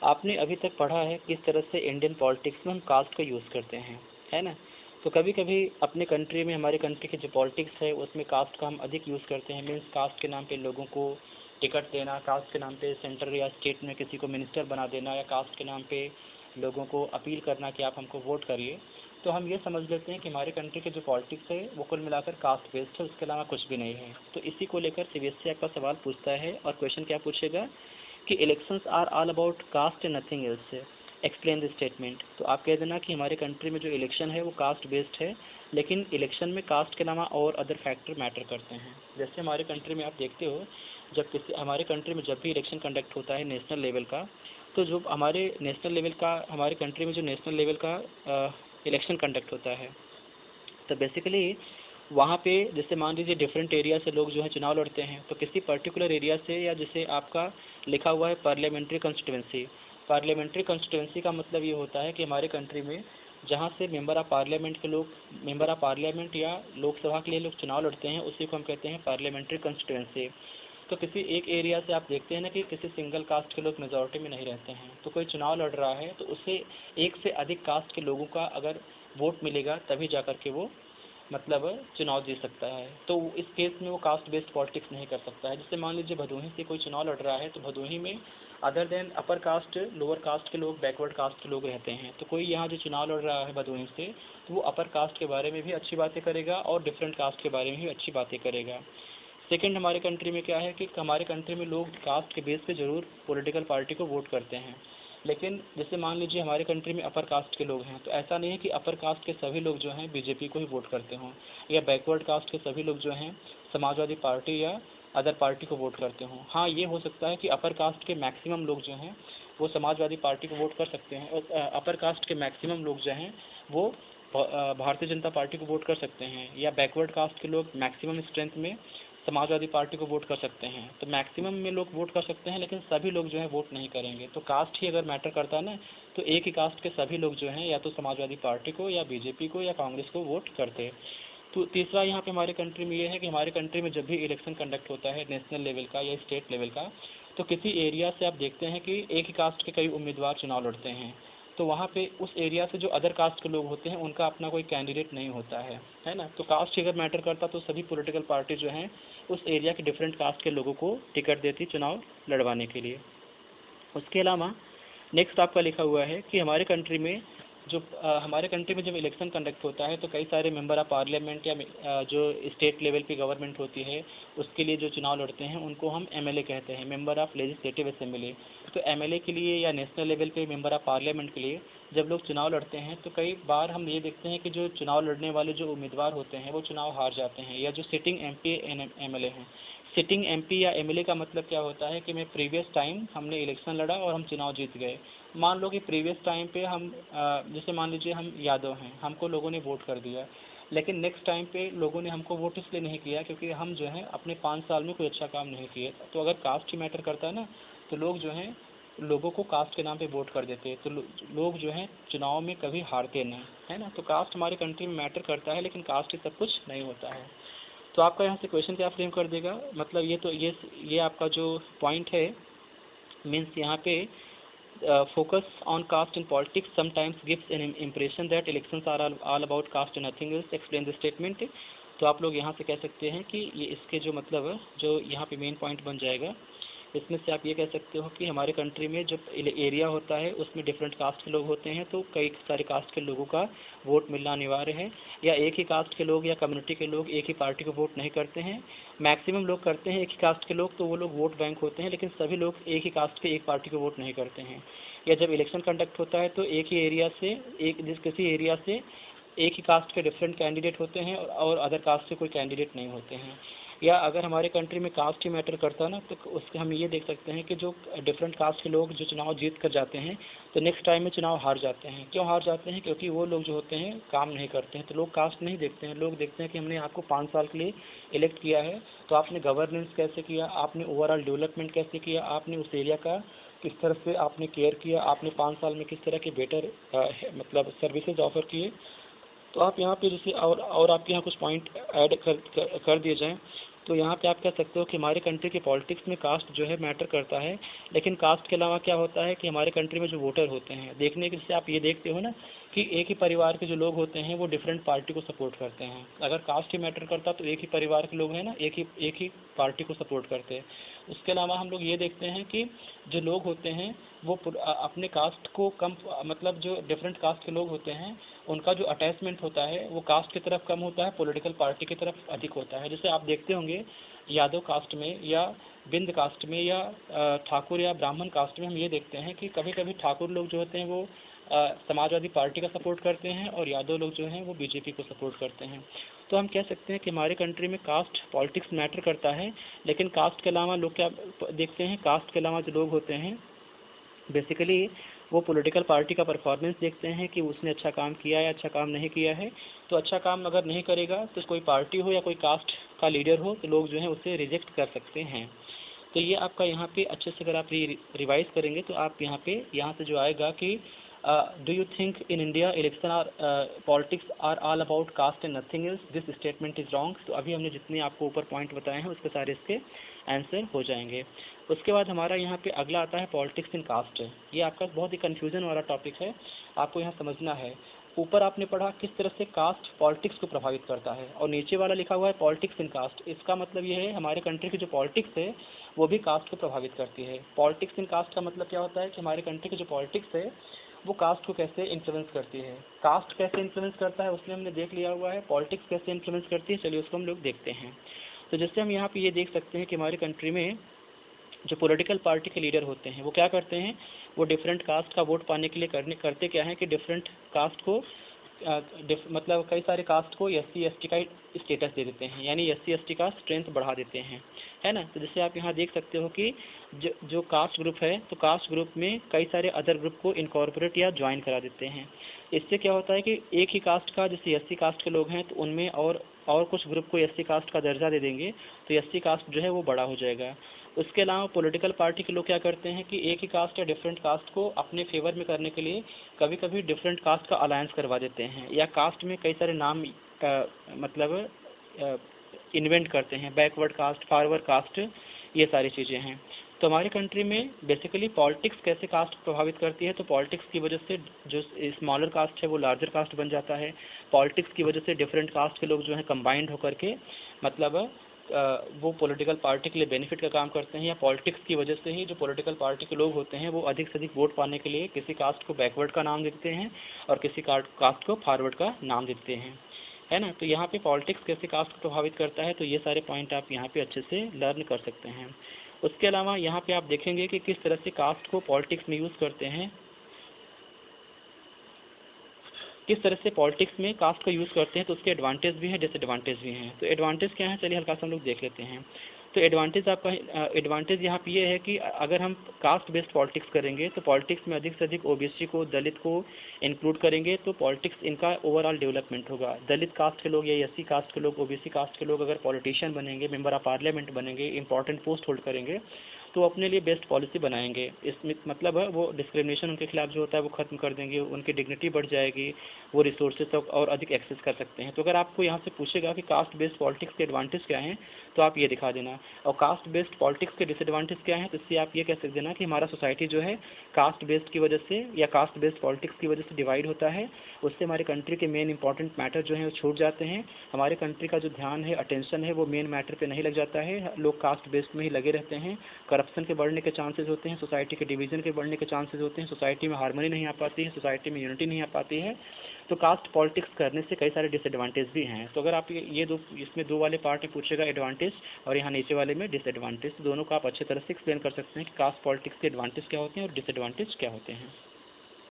आपने अभी तक पढ़ा है किस तरह से इंडियन पॉलिटिक्स में हम कास्ट का यूज़ करते हैं, है ना। तो कभी कभी अपने कंट्री में, हमारे कंट्री की जो पॉलिटिक्स है उसमें कास्ट का हम अधिक यूज़ करते हैं। मीन्स कास्ट के नाम पे लोगों को टिकट देना, कास्ट के नाम पे सेंटर या स्टेट में किसी को मिनिस्टर बना देना, या कास्ट के नाम पे लोगों को अपील करना कि आप हमको वोट करिए। तो हम ये समझ लेते हैं कि हमारे कंट्री के जो पॉलिटिक्स है वो कुल मिलाकर कास्ट बेस्ड है, उसके अलावा कुछ भी नहीं है। तो इसी को लेकर सीबीएसई आपका सवाल पूछता है, और क्वेश्चन क्या पूछेगा कि elections are all about caste and nothing else, explain the statement. तो आप कह देना कि हमारे कंट्री में जो इलेक्शन है वो कास्ट बेस्ड है, लेकिन इलेक्शन में कास्ट के अलावा और अदर फैक्टर मैटर करते हैं। जैसे हमारे कंट्री में आप देखते हो, जब किसी हमारे कंट्री में जब भी इलेक्शन कंडक्ट होता है नेशनल लेवल का, तो जो हमारे नेशनल लेवल का, हमारे कंट्री में जो नेशनल लेवल का इलेक्शन कंडक्ट होता है, तो बेसिकली वहाँ पे जैसे मान लीजिए डिफरेंट एरिया से लोग जो है चुनाव लड़ते हैं, तो किसी पर्टिकुलर एरिया से, या जैसे आपका लिखा हुआ है पार्लियामेंट्री कॉन्स्टिट्यूंसी। पार्लियामेंट्री कॉन्स्टिट्यूंसी का मतलब ये होता है कि हमारे कंट्री में जहाँ से मेंबर ऑफ पार्लियामेंट के लोग, मेंबर ऑफ पार्लियामेंट या लोकसभा के लिए लोग चुनाव लड़ते हैं, उसी को हम कहते हैं पार्लियामेंट्री कॉन्स्टिट्यूंसी। तो किसी एक एरिया से आप देखते हैं ना कि किसी सिंगल कास्ट के लोग मेजॉरिटी में नहीं रहते हैं, तो कोई चुनाव लड़ रहा है तो उसे एक से अधिक कास्ट के लोगों का अगर वोट मिलेगा तभी जाकर के वो मतलब चुनाव जीत सकता है। तो इस केस में वो कास्ट बेस्ड पॉलिटिक्स नहीं कर सकता है। जैसे मान लीजिए भदोही से कोई चुनाव लड़ रहा है, तो भदोही में other than upper caste, lower caste के लोग, बैकवर्ड कास्ट के लोग रहते हैं, तो कोई यहाँ जो चुनाव लड़ रहा है भदोही से, तो वो अपर कास्ट के बारे में भी अच्छी बातें करेगा और डिफरेंट कास्ट के बारे में भी अच्छी बातें करेगा। सेकंड, हमारे कंट्री में क्या है कि हमारे कंट्री में लोग कास्ट के बेस पे ज़रूर पॉलिटिकल पार्टी को वोट करते हैं, लेकिन जैसे मान लीजिए हमारे कंट्री में अपर कास्ट के लोग हैं, तो ऐसा नहीं है कि अपर कास्ट के सभी लोग जो हैं बीजेपी को ही वोट करते हों, या बैकवर्ड कास्ट के सभी लोग जो हैं समाजवादी पार्टी या अदर पार्टी को वोट करते हों। हाँ, ये हो सकता है कि अपर कास्ट के मैक्सिमम लोग जो हैं वो समाजवादी पार्टी को वोट कर सकते हैं, और अपर कास्ट के मैक्सिमम लोग जो हैं वो भारतीय जनता पार्टी को वोट कर सकते हैं, या बैकवर्ड कास्ट के लोग मैक्सिमम स्ट्रेंथ में समाजवादी पार्टी को वोट कर सकते हैं। तो मैक्सिमम में लोग वोट कर सकते हैं, लेकिन सभी लोग जो है वोट नहीं करेंगे। तो कास्ट ही अगर मैटर करता है ना, तो एक ही कास्ट के सभी लोग जो हैं या तो समाजवादी पार्टी को या बीजेपी को या कांग्रेस को वोट करते। तो तीसरा यहाँ पे हमारे कंट्री में ये है कि हमारे कंट्री में जब भी इलेक्शन कंडक्ट होता है नेशनल लेवल का या स्टेट लेवल का, तो किसी एरिया से आप देखते हैं कि एक ही कास्ट के कई उम्मीदवार चुनाव लड़ते हैं, तो वहाँ पे उस एरिया से जो अदर कास्ट के लोग होते हैं उनका अपना कोई कैंडिडेट नहीं होता है ना। तो कास्ट अगर मैटर करता तो सभी पॉलिटिकल पार्टी जो हैं उस एरिया के डिफरेंट कास्ट के लोगों को टिकट देती चुनाव लड़वाने के लिए। उसके अलावा नेक्स्ट आपका लिखा हुआ है कि हमारे कंट्री में जो हमारे कंट्री में जब इलेक्शन कंडक्ट होता है तो कई सारे मेंबर ऑफ पार्लियामेंट या जो स्टेट लेवल की गवर्नमेंट होती है उसके लिए जो चुनाव लड़ते हैं उनको हम एमएलए कहते हैं, मेंबर ऑफ लेजिस्लेटिव असेंबली। तो एमएलए के लिए या नेशनल लेवल पे मेंबर ऑफ पार्लियामेंट के लिए जब लोग चुनाव लड़ते हैं तो कई बार हम ये देखते हैं कि जो चुनाव लड़ने वाले जो उम्मीदवार होते हैं वो चुनाव हार जाते हैं, या जो सिटिंग एमपी एमएलए हैं। सिटिंग एमपी या एमएलए का मतलब क्या होता है कि मैं प्रीवियस टाइम हमने इलेक्शन लड़ा और हम चुनाव जीत गए। मान लो कि प्रीवियस टाइम पे हम जैसे मान लीजिए हम यादव हैं, हमको लोगों ने वोट कर दिया, लेकिन नेक्स्ट टाइम पे लोगों ने हमको वोट इसलिए नहीं किया क्योंकि हम जो है अपने 5 साल में कोई अच्छा काम नहीं किए। तो अगर कास्ट ही मैटर करता है ना, तो लोग जो हैं लोगों को कास्ट के नाम पे वोट कर देते, तो लोग जो हैं चुनाव में कभी हारते नहीं, है ना। तो कास्ट हमारी कंट्री में मैटर करता है, लेकिन कास्ट ही सब कुछ नहीं होता है। तो आपका यहाँ से क्वेश्चन क्या फ्रेम कर देगा, मतलब ये तो ये आपका जो पॉइंट है, मीन्स यहाँ पे focus on caste in politics sometimes gives an impression that elections are all about caste and nothing else, explain the statement। तो आप लोग यहाँ से कह सकते हैं कि ये इसके जो मतलब जो यहाँ पे मेन पॉइंट बन जाएगा, इसमें से आप ये कह सकते हो कि हमारे कंट्री में जो एरिया होता है उसमें डिफरेंट कास्ट के लोग होते हैं, तो कई सारे कास्ट के लोगों का वोट मिलना अनिवार्य है, या एक ही कास्ट के लोग या कम्युनिटी के लोग एक ही पार्टी को वोट नहीं करते हैं। मैक्सिमम लोग करते हैं एक ही कास्ट के लोग, तो वो लोग वोट बैंक होते हैं, लेकिन सभी लोग एक ही कास्ट के एक पार्टी को वोट नहीं करते हैं। या जब इलेक्शन कंडक्ट होता है तो एक ही एरिया से किसी एरिया से एक ही कास्ट के डिफरेंट कैंडिडेट होते हैं और अदर कास्ट से कोई कैंडिडेट नहीं होते हैं। या अगर हमारे कंट्री में कास्ट ही मैटर करता है ना, तो उसके हम ये देख सकते हैं कि जो डिफरेंट कास्ट के लोग जो चुनाव जीत कर जाते हैं तो नेक्स्ट टाइम में चुनाव हार जाते हैं। क्यों हार जाते हैं? क्योंकि वो लोग जो होते हैं काम नहीं करते हैं। तो लोग कास्ट नहीं देखते हैं, लोग देखते हैं कि हमने आपको 5 साल के लिए इलेक्ट किया है, तो आपने गवर्नेंस कैसे किया, आपने ओवरऑल डेवलपमेंट कैसे किया, आपने उस एरिया का किस तरह से आपने केयर किया, आपने 5 साल में किस तरह के बेटर मतलब सर्विसेज ऑफर किए। तो आप यहाँ पे जैसे और आपके यहाँ कुछ पॉइंट ऐड कर दिए जाएँ, तो यहाँ पे आप कह सकते हो कि हमारे कंट्री के पॉलिटिक्स में कास्ट जो है मैटर करता है, लेकिन कास्ट के अलावा क्या होता है कि हमारे कंट्री में जो वोटर होते हैं, देखने के से आप ये देखते हो ना कि एक ही परिवार के जो लोग होते हैं वो डिफरेंट पार्टी को सपोर्ट करते हैं। अगर कास्ट ही मैटर करता तो एक ही परिवार के लोग हैं ना एक ही पार्टी को सपोर्ट करते हैं। उसके अलावा हम लोग ये देखते हैं कि जो लोग होते हैं वो अपने कास्ट को कम, मतलब जो डिफरेंट कास्ट के लोग होते हैं उनका जो अटैचमेंट होता है वो कास्ट की तरफ कम होता है, पॉलिटिकल पार्टी की तरफ अधिक होता है। जैसे आप देखते होंगे यादव कास्ट में या बिंद कास्ट में या ठाकुर या ब्राह्मण कास्ट में हम ये देखते हैं कि कभी कभी ठाकुर लोग जो होते हैं वो समाजवादी पार्टी का सपोर्ट करते हैं और यादव लोग जो हैं वो बीजेपी को सपोर्ट करते हैं। तो हम कह सकते हैं कि हमारे कंट्री में कास्ट पॉलिटिक्स मैटर करता है, लेकिन कास्ट के अलावा लोग क्या देखते हैं, कास्ट के अलावा जो लोग होते हैं बेसिकली वो पॉलिटिकल पार्टी का परफॉर्मेंस देखते हैं कि उसने अच्छा काम किया या अच्छा काम नहीं किया है। तो अच्छा काम अगर नहीं करेगा तो कोई पार्टी हो या कोई कास्ट का लीडर हो तो लोग जो हैं उसे रिजेक्ट कर सकते हैं। तो ये आपका यहाँ पे अच्छे से अगर आप रिवाइज करेंगे तो आप यहाँ से जो आएगा कि do you think in India election are politics are all about caste and nothing else, this statement is wrong. तो अभी हमने जितने आपको ऊपर पॉइंट बताए हैं उसके सारे इसके आंसर हो जाएंगे। उसके बाद हमारा यहाँ पे अगला आता है पॉलिटिक्स इन कास्ट। ये आपका बहुत ही कन्फ्यूजन वाला टॉपिक है, आपको यहाँ समझना है। ऊपर आपने पढ़ा किस तरह से कास्ट पॉलिटिक्स को प्रभावित करता है, और नीचे वाला लिखा हुआ है पॉलिटिक्स इन कास्ट। इसका मतलब ये है हमारे कंट्री की जो पॉलिटिक्स है वो भी कास्ट को प्रभावित करती है। पॉलिटिक्स इन कास्ट का मतलब क्या होता है कि हमारे कंट्री की जो पॉलिटिक्स है वो कास्ट को कैसे इन्फ्लुएंस करती है। कास्ट कैसे इन्फ्लुएंस करता है उसमें हमने देख लिया हुआ है, पॉलिटिक्स कैसे इन्फ्लुएंस करती है चलिए उसको हम लोग देखते हैं। तो जैसे हम यहाँ पे ये देख सकते हैं कि हमारे कंट्री में जो पॉलिटिकल पार्टी के लीडर होते हैं वो क्या करते हैं, वो डिफरेंट कास्ट का वोट पाने के लिए करते क्या है कि डिफरेंट कास्ट को मतलब कई सारे कास्ट को SC ST का स्टेटस दे देते हैं, यानी SC ST का स्ट्रेंथ बढ़ा देते हैं, है ना। तो जैसे आप यहाँ देख सकते हो कि जो कास्ट ग्रुप है तो कास्ट ग्रुप में कई सारे अदर ग्रुप को इनकॉर्पोरेट या ज्वाइन करा देते हैं। इससे क्या होता है कि एक ही कास्ट का जैसे SC कास्ट के लोग हैं तो उनमें और कुछ ग्रुप को SC कास्ट का दर्जा दे देंगे तो SC कास्ट जो है वो बड़ा हो जाएगा। उसके अलावा पॉलिटिकल पार्टी के लोग क्या करते हैं कि एक ही कास्ट या डिफरेंट कास्ट को अपने फेवर में करने के लिए कभी कभी डिफरेंट कास्ट का अलायंस करवा देते हैं, या कास्ट में कई सारे नाम मतलब इन्वेंट करते हैं, बैकवर्ड कास्ट, फॉरवर्ड कास्ट, ये सारी चीज़ें हैं। तो हमारी कंट्री में बेसिकली पॉलिटिक्स कैसे कास्ट प्रभावित करती है, तो पॉलिटिक्स की वजह से जो स्मॉलर कास्ट है वो लार्जर कास्ट बन जाता है। पॉलिटिक्स की वजह से डिफरेंट कास्ट के लोग जो हैं कंबाइंड होकर के मतलब वो पॉलिटिकल पार्टी के लिए बेनिफिट का काम करते हैं, या पॉलिटिक्स की वजह से ही जो पॉलिटिकल पार्टी के लोग होते हैं वो अधिक से अधिक वोट पाने के लिए किसी कास्ट को बैकवर्ड का नाम देते हैं और किसी कास्ट को फॉरवर्ड का नाम देते हैं, है ना। तो यहाँ पे पॉलिटिक्स कैसे कास्ट को प्रभावित करता है तो ये सारे पॉइंट आप यहाँ पे अच्छे से लर्न कर सकते हैं। उसके अलावा यहाँ पे आप देखेंगे कि किस तरह से कास्ट को पॉलिटिक्स में यूज़ करते हैं, किस तरह से पॉलिटिक्स में कास्ट का यूज़ करते हैं। तो उसके एडवांटेज भी हैं, डिसएडवांटेज भी हैं। तो एडवांटेज क्या है चलिए हल्का सा हम लोग देख लेते हैं। तो एडवांटेज यहाँ पे ये है कि अगर हम कास्ट बेस्ड पॉलिटिक्स करेंगे तो पॉलिटिक्स में अधिक से अधिक OBC को, दलित को इंक्लूड करेंगे तो पॉलिटिक्स इनका ओवरऑल डेवलपमेंट होगा। दलित कास्ट के लोग या SC कास्ट के लोग, OBC कास्ट के लोग अगर पॉलिटिशियन बनेंगे, मेंबर ऑफ पार्लियामेंट बनेंगे, इंपॉर्टेंट पोस्ट होल्ड करेंगे तो अपने लिए बेस्ट पॉलिसी बनाएंगे। इसमें मतलब है वो डिस्क्रिमिनेशन उनके खिलाफ जो होता है वो ख़त्म कर देंगे, उनकी डिग्निटी बढ़ जाएगी, वो रिसोर्सेज तक और अधिक एक्सेस कर सकते हैं। तो अगर आपको यहाँ से पूछेगा कि कास्ट बेस्ड पॉलिटिक्स के एडवांटेज क्या हैं तो आप ये दिखा देना, और कास्ट बेस्ड पॉलिटिक्स के डिसएडवांटेज क्या हैं तो इससे आप ये कह सकते देना कि हमारा सोसाइटी जो है कास्ट बेस्ड की वजह से या कास्ट बेस्ड पॉलिटिक्स की वजह से डिवाइड होता है। उससे हमारे कंट्री के मेन इंपॉर्टेंट मैटर जो हैं वो छूट जाते हैं। हमारे कंट्री का जो ध्यान है, अटेंशन है, वो मेन मैटर पे नहीं लग जाता है, लोग कास्ट बेस्ड में ही लगे रहते हैं। करप्शन के बढ़ने के चांसेस होते हैं, सोसाइटी के डिवीजन के बढ़ने के चांसेस होते हैं, सोसाइटी में हार्मनी नहीं आ पाती है, सोसाइटी में यूनिटी नहीं आ पाती है। तो कास्ट पॉलिटिक्स करने से कई सारे डिसएडवांटेज भी हैं। तो अगर आप ये दो इसमें दो वाले पार्ट में पूछेगा एडवांटेज और यहाँ नीचे वाले में डिसएडवांटेज, दोनों को आप अच्छी तरह से एक्सप्लेन कर सकते हैं कि कास्ट पॉलिटिक्स के एडवांटेज क्या होते हैं और डिसएडवांटेज क्या होते हैं।